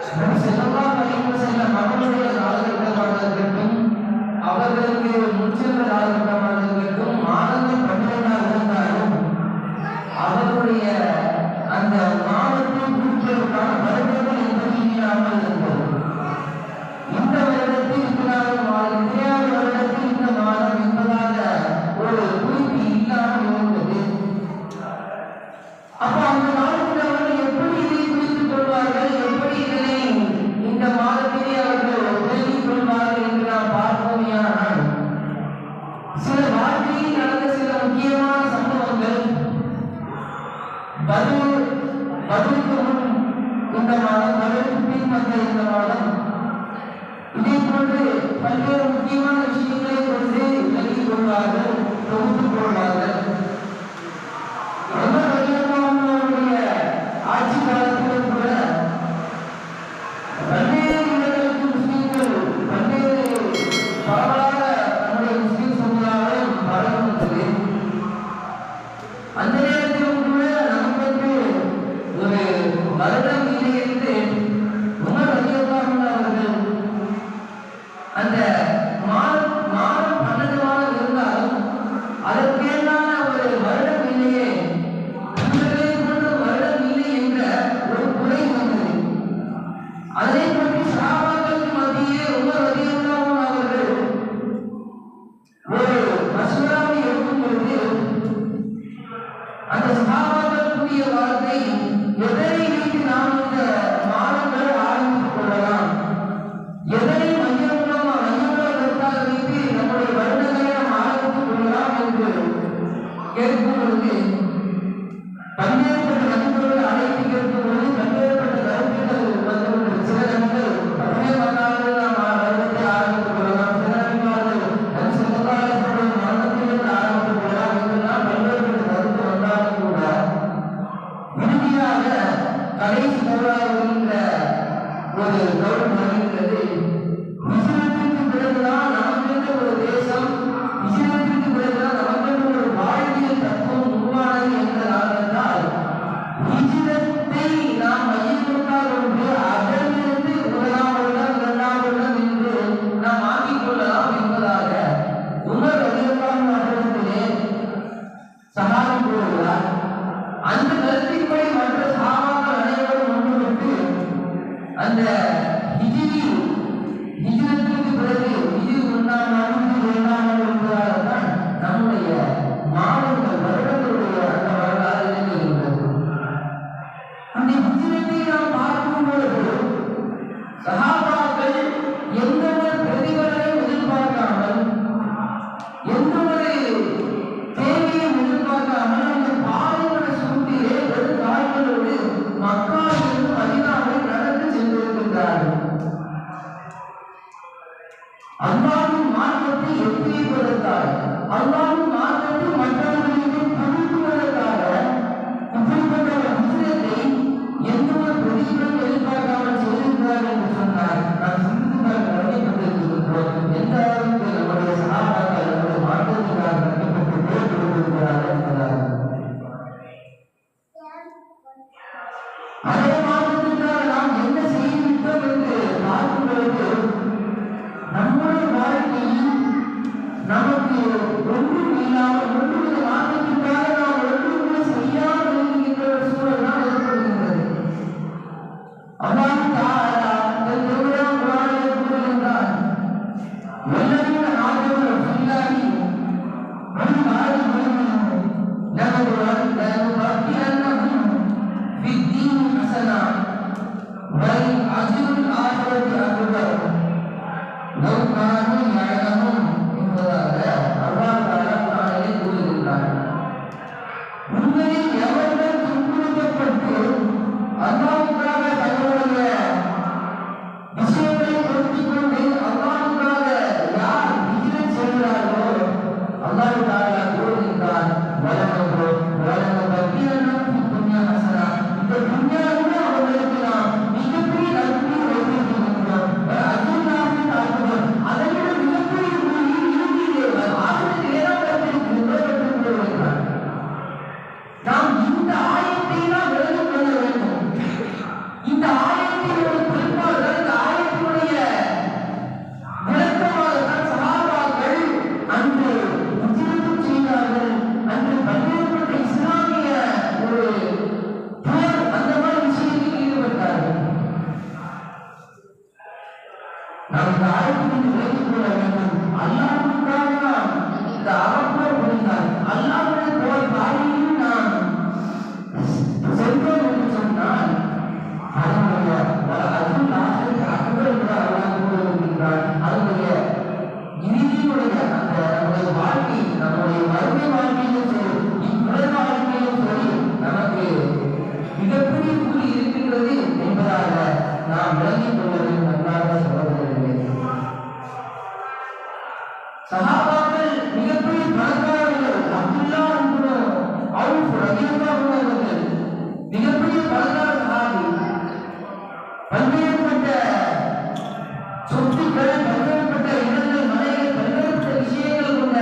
ஸல்லல்லாஹு அலைஹி வஸல்லம் அவர்களுடைய காலகட்டமாக இருக்கட்டும், அவர்களுக்கு முன்சென்ற காலகட்டமாக இருக்கட்டும், மாதங்கள் 12ஆக இருந்தாலும் அவர்களுடைய அந்த மாதத்தை குறிப்பதற்கான வருடங்கள் என்பது இல்லாமல் இருந்தது. இந்த வருடத்தில் இத்தனாவது மாதம், இத்தனையாவது வருடத்தில் இந்த மாதம் என்பதாக ஒரு குறிப்பு இல்லாமல் இருந்தது. அப்ப அந்த காலத்தில் அவர்கள் எப்படி இதை குறித்துக் கொள்வார்கள், எப்படி இதனை இந்த மாதத்திலே அவர்கள் விலகிக் கொள்வார்கள் என்று நாம் பார்ப்போமையானால், சில வாழ்க்கையில் நடந்த சில முக்கியமான சம்பவங்கள் பதிலுக்கு முன் இந்த மாதம், பதிலுக்கு பின் வந்த இந்த மாதம், இதே போன்று பல்வேறு முக்கியமான விஷயங்களை கொண்டு விலகிக் கொள்வார்கள், தொகுத்துக் கொள்வார்கள். அவருடைய ஆட்சி காலத்திலும் கூட பல்வேறு இடங்களுக்கு முஸ்லிம்கள் பல்வேறு பரவலாக நம்முடைய முஸ்லிம் சமுதாயம் பரவுகிறது. அந்த நேரத்திலும் கூட நமக்கு ஒரு வருடம் இல்லை என்று உமர் ரலியல்லாஹு அவர்கள் அந்த மாதம் 12 மாதம் இருந்தாலும் அதற்கேண்டான ஒரு வருடம் இல்லையே, இவர்களை போன்ற வருடம் இல்லை என்ற ஒரு குறை வந்தது. அதை பற்றி சஹாபாக்களுக்கு மத்தியே உமர் ரலியல்லாஹு அவர்கள் ஒரு மசூராவை எடுக்கும் பொழுது அந்த சஹாபாக்களுடைய வார்த்தை, எதனை வைத்து நாம் இந்த மாதங்களை ஆரம்பித்துக் கொள்ளலாம், எதனை மையமாக வைத்து நம்முடைய வருடங்களை நாம் ஆரம்பித்துக் கொள்ளலாம் என்று கேட்கும் பொழுது, பல்வேறுபட்ட நண்பர்கள் அழைத்து கேட்கும் பொழுது பல்வேறுபட்ட கருத்துக்கள் வந்து சில நண்பர்கள் 18 நாம் வருடத்தை ஆரம்பித்துக் கொள்ளலாம், சில நண்பர்கள் ஸல்லல்லாஹு மரணத்திலிருந்து ஆரம்பித்துக் கொள்ளலாம் என்றெல்லாம் பல்வேறுபட்ட கருத்து வந்தாலும் கூட இறுதியாக கடைசி போராடுகின்ற ஒரு கௌரவம் வருகின்றது. ஹிஜ்ரத்திற்கு பிறகுதான் நமக்கென்று ஒரு தேசம், ஹிஜ்ரத்திற்கு பிறகுதான் நமக்கென்று ஒரு வாழ்வியல் தத்துவம் உருவானது என்பதால் என்றால், ஹிஜ்ரத்தை நாம் மையப்படுத்தால் ஒன்று அதிலிருந்து 1ஆம் வருடம் 2ஆம் வருடம் என்று நாம் மாற்றிக் கொள்ளலாம் என்பதாக உமர் ரலியல்லாஹு அவர்களிடத்திலே சஹாபி கூறுகிறார். அந்த கருத்தின்படி மற்ற சஹாபாக்கள் அனைவரும் ஒன்றுபட்டு அந்த ஹிஜ்ரத்திற்கு பிறகு ஹிஜ்ரி 1ஆம் ஆண்டு, ஹிஜ்ரி 2ஆம் ஆண்டு என்பதால்தான் நம்முடைய மாதங்கள், வருடங்களுடைய அந்த வரலாறு இருக்கின்றது. அந்த ஹிஜ்ரத்தை நாம் பார்க்கும் பொழுது சஹாபாக்கள் எந்த ஒரு பிரதிபலனையும் எதிர்பார்க்காமல், எந்த ஒரு தேவையும் எதிர்பார்க்காமல் அந்த பாலைவன சூட்டிலே வெறும் கால்களோடு மக்காவிலிருந்து மதீனாவை நடந்து சென்றிருக்கின்றார்கள். அல்லாஹ்வின் மார்க்கத்தை எத்தியதற்காக, அல்லாஹ்வின் மார்க்கத்தை மற்றவர்களுக்கு புரிந்துவதற்காக இப்படிப்பட்ட ஒரு ஹிஜ்ரத்தை எந்த ஒரு பிரதிபலனும் எதிர்பார்க்காமல் செய்திருக்கிறார்கள் என்று சொன்னார். நாம் சிந்தித்து பார்க்க வழிபட்டிருக்கின்றோம். எந்த அளவுக்கு நம்முடைய சஹாபாக்கள் நம்முடைய மார்க்கத்திற்காக கட்டப்பட்டு பேர் கொடுத்திருக்கிறார்கள் என்பதாக. அதே மார்க்கத்திற்காக நாம் என்ன செய்துவிட்டோம் என்று பார்க்கும் பொழுது நம்முடைய வாழ்க்கையில் நமக்கு ஒன்றும் இல்லாமல், ஒன்றும் மாற்றத்திற்காக நாம் ஒன்றுமே செய்யாமல் இருக்கின்ற ஒரு சூழல் தான் ஏற்படுகின்றது. அல்லாஹ் தஆலா தன் திருமணம் குர்ஆனிலே கூறுகின்றான், வல்லதீன ஆமனு பில்லாஹி வல் ஆமனு லனபத்தியன்னஹும் ஃபித்தீன் ஹஸனா வல் அஜ்ருல் ஆখিরাতি அக்பர் லவ் கானூ யஅலமூன் என்பதாக அல்லாஹ் தஆலா குர்ஆனிலே கூறுகின்றார். உண்மையில் எவர்கள் துன்புறுத்தப்பட்டு அல்லாஹ்வுக்காக தங்களுடைய விஷயங்களை பொருத்திக் கொண்டு அல்லாஹ்வுக்காக யார் ஹிஜ்ரத் செய்கிறார்களோ, அல்லாஹ் தஆலா கூறுகின்றார், வலனபத்தியன்னஹும் ஃபித் துன்யா ஹஸனா, இந்த துன்யாவிலே அவர்களுக்கு நாம் மிகப்பெரிய நாம் விளங்கிக் கொள்ள வேண்டும். நன்றாக சகோதரர்களே, சஹாபாக்கள் மிகப்பெரிய பணக்காரர்கள். அப்துல்லா இப்னு அவுஃப் ரலியல்லாஹு அன்ஹு அவர்கள் மிகப்பெரிய பணக்கார சஹாபி. பல்வேறுபட்ட சொத்துக்கள், பல்வேறுபட்ட இடங்கள், மனைகள், பல்வேறுபட்ட விஷயங்கள் கொண்ட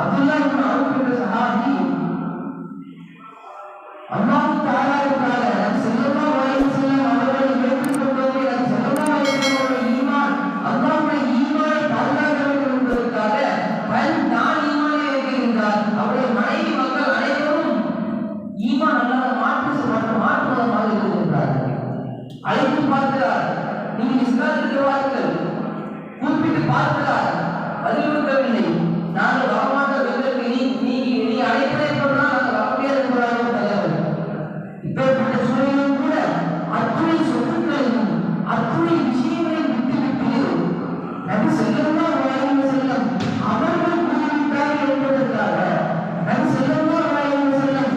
அப்துல்லா இப்னு அவுஃப் என்ற சஹாபி அல்லாஹ் தஆலாவுக்காக நபி ஸல்லல்லாஹு அலைஹி வஸல்லம் அவர்களை ஏற்றுக்கொண்டோமே, நபி ஸல்லல்லாஹு அலைஹி வஸல்லம் ஈமான், அல்லாஹ்வுடைய ஈமானை பாதுகாக்க வேண்டும் என்பதற்காக தான் ஈமானை ஏற்றுகின்றார். அவருடைய மனைவி மக்கள் அனைவரும் ஈமான் அல்லாத மாற்றுவதமாக இருக்கின்றார்கள். அழைத்து பார்க்கிறார், நீங்கள் இஸ்லாத்திற்கு வாருங்கள், கூப்பிட்டு பார்க்கிறார், பதில் கொடுக்கவில்லை. நாங்கள் வரமாட்டோம், எங்களுக்கு நீ அழைப்பதை போன்றால் நாங்கள் அப்படியே இருக்கிறார்கள் தலைவர். இப்பேற்பட்ட சூழலிலும் கூட அத்துணை சொத்துக்களையும் அத்துணை விஷயங்களையும் விட்டுவிட்டு நபி ஸல்லல்லாஹு அலைஹி வஸல்லம் அவர்கள் கூறிவிட்டார்கள் என்பதற்காக, நபி ஸல்லல்லாஹு அலைஹி வஸல்லம்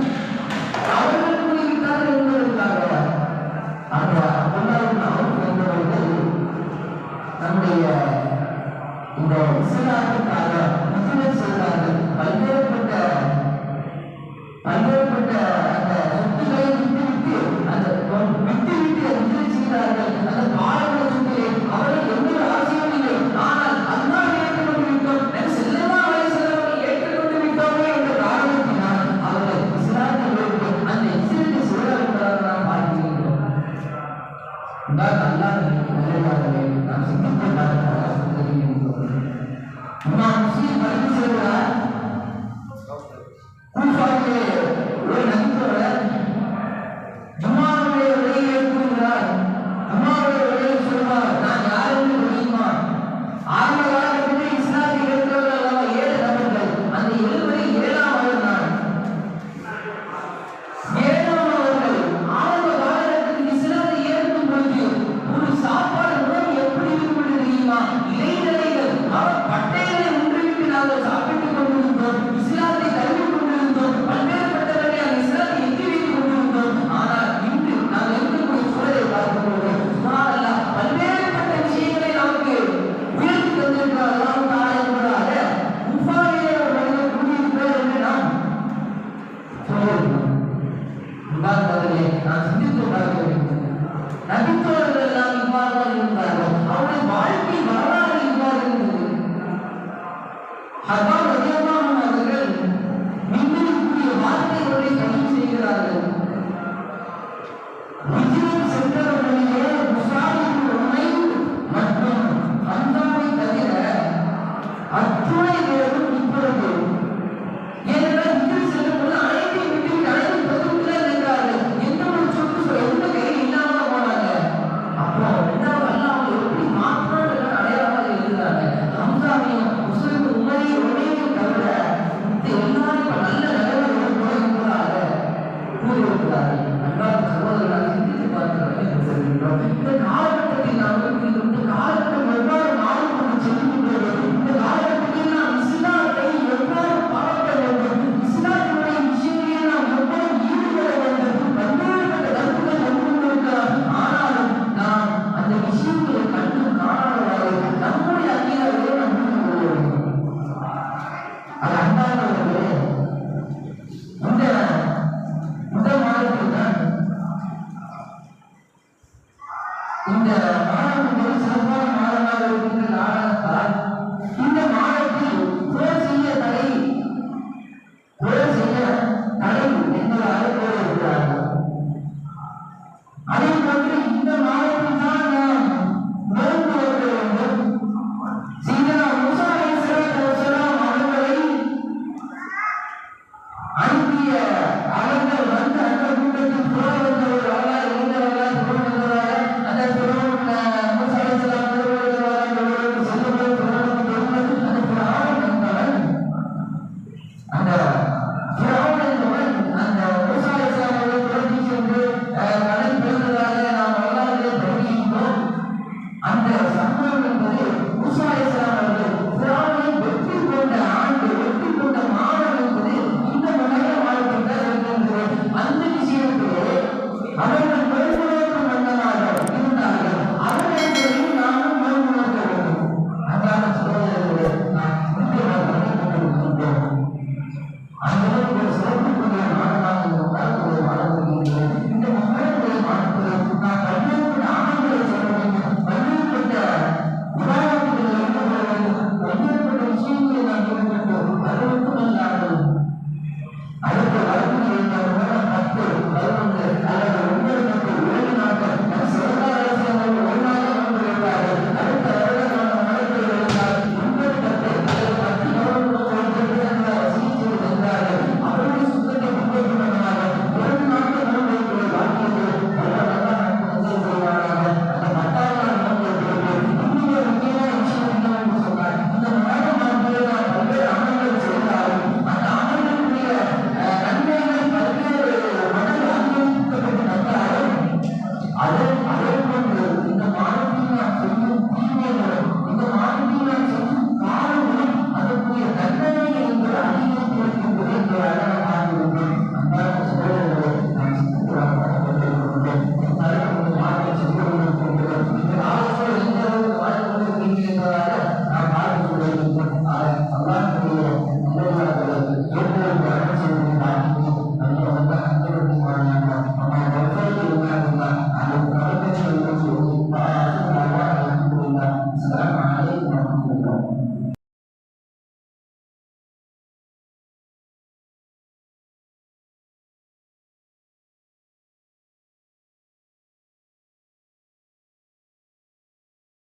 அவர்கள் கூறிவிட்டார்கள் என்பதற்காக அந்த அப்துல்லா இப்னு அவுஃப் என்பவர்கள் நம்முடைய இந்த இஸ்லாத்துக்காக ஹிஜ்ரத் செய்தார்கள். பல்வேறுபட்ட அந்த சொத்துக்களை விட்டுவிட்டு ஹிஜ்ரத் செய்தார்கள். அந்த பாலைவன சொத்திலே அவர்கள் எந்த ஆசையும் இல்லை. ஆனால் அல்லாஹ் ஏற்றுக்கொண்டு விட்டோம், நபி ஸல்லல்லாஹு அலைஹி வஸல்லம் ஏற்றுக்கொண்டு விட்டோமே என்ற காரணத்தினால் அவர்கள் இஸ்லாத்தை விட்டு அந்த ஹிஜ்ரத்தை செய்தார்கள். நாம் பார்க்கிறோம். அல்லாஹ் நல்லதாகவே நாம் சிந்தித்து பார்க்கிறார். இமாம் முஸ்லிம் பதிவு செய்கிறார், கூஃபாவிலே ஒரு நபித்தோழர் ஜும்மாவுடைய உரையை கூறுகிறார். ஜும்மாவுடைய உரையை சொல்வார், நான் யார் என்று தெரியுமா? ஆரம்ப காலகட்டத்தில் இஸ்லாத்தை ஏற்றவர்கள் அல்லவா 7 நபர்கள். அந்த 7 7ஆவது நான். 7ஆவது ஆரம்ப காலகட்டத்தில் இஸ்லாத்தை ஏற்கும் பொழுது ஒரு சாப்பாடு உணவு எப்படி இருக்கும் தெரியுமா? இலைதலைகள், பட்டைகளை உண்டுவிட்டு நாங்கள் சாப்பிட்டுக் கொண்டிருந்தோம். இஸ்லாத்தை தழுவிக் கொண்டிருந்தோம். பல்வேறுபட்டவர்களை அந்த இஸ்லாத்தை எட்டி வைத்துக் கொண்டிருந்தோம். ஆனால் இன்று நாங்கள் இருக்கக்கூடிய சூழலை பார்க்கும்போது சுப்ஹானல்லாஹ், பல்வேறுபட்ட விஷயங்களை நமக்கு உயர்த்தி தந்திருக்கிறார் அல்லாஹ் தஆலா என்பதாக குஃபாவிலே ஒரு மனிதர் கூடியிருக்கிறார் என்று நாம் சொல்லியிருக்கிறோம். உதாரணத்திலே நான் சிந்தித்து பார்க்க வேண்டும். நபித்தோழர்கள் எல்லாம் இவ்வாறு இருந்தார்கள். அவருடைய வாழ்க்கை வரலாறு இவ்வாறு இருந்தது. ஹப்பாப் ரலியல்லாஹு அன்ஹு அவர்கள் மின்னிருக்கூடிய வார்த்தைகளை பதிவு செய்கிறார்கள். ஹிஜ்ரத் சென்றவர்களிலே முஸாப் இப்னு உமைர் மற்றும் ஹம்சாவை தவிர அத்துணை பேரும் இப்பொழுது, ஏனென்றால் ஹிஜ்ரத் செல்லும் பொழுது அனைத்தையும் விட்டுவிட்டு அனைத்தும் பொதுக்குள்ளே நின்றார்கள். எந்த ஒரு சொத்து எந்த கையில் இல்லாமல் போனாங்க. அப்போ இரண்டாவது அல்லாஹ் அவங்க எப்படி மாற்றான்னு அடையாளமாக எழுதுறாங்க. ஹம்சாவையும் முஸ்லிம் உமரையும் உடையையும் தவிர எல்லாரும் நல்ல நிலைமையோடு கூட இருப்பதாக கூறியிருக்கிறார்கள். அன்பார்ந்த சகோதரர்களாக சிந்தித்து பார்க்கிறோம். இந்த காலகட்டத்தில் நாம் இருக்கின்றோம். இந்த காலகட்டம் எவ்வாறு மாறிக்கொண்டு செல்கின்றது? இந்த காலகட்டத்தில் நாம் இஸ்லாத்தை எவ்வாறு பரப்ப வேண்டும்? இஸ்லாத்தினுடைய விஷயங்களில் நாம் எவ்வாறு ஈடுபட வேண்டும்? பல்வேறுபட்ட கருத்துக்கள் கொண்டிருக்கலாம். ஆனாலும் நாம் அந்த விஷயங்களை கண்டு காணாதவாறு நம்முடைய அங்கீகாரத்தை நாம் புரிந்து கொள்ள வேண்டும். அது அன்பானவர்களே, இந்த முதல் மாதத்தில் தான் இந்த மாதம் ஒரு சிறப்பான மாதமாக இருக்கின்ற காரணத்தால் இந்த மாதத்தில்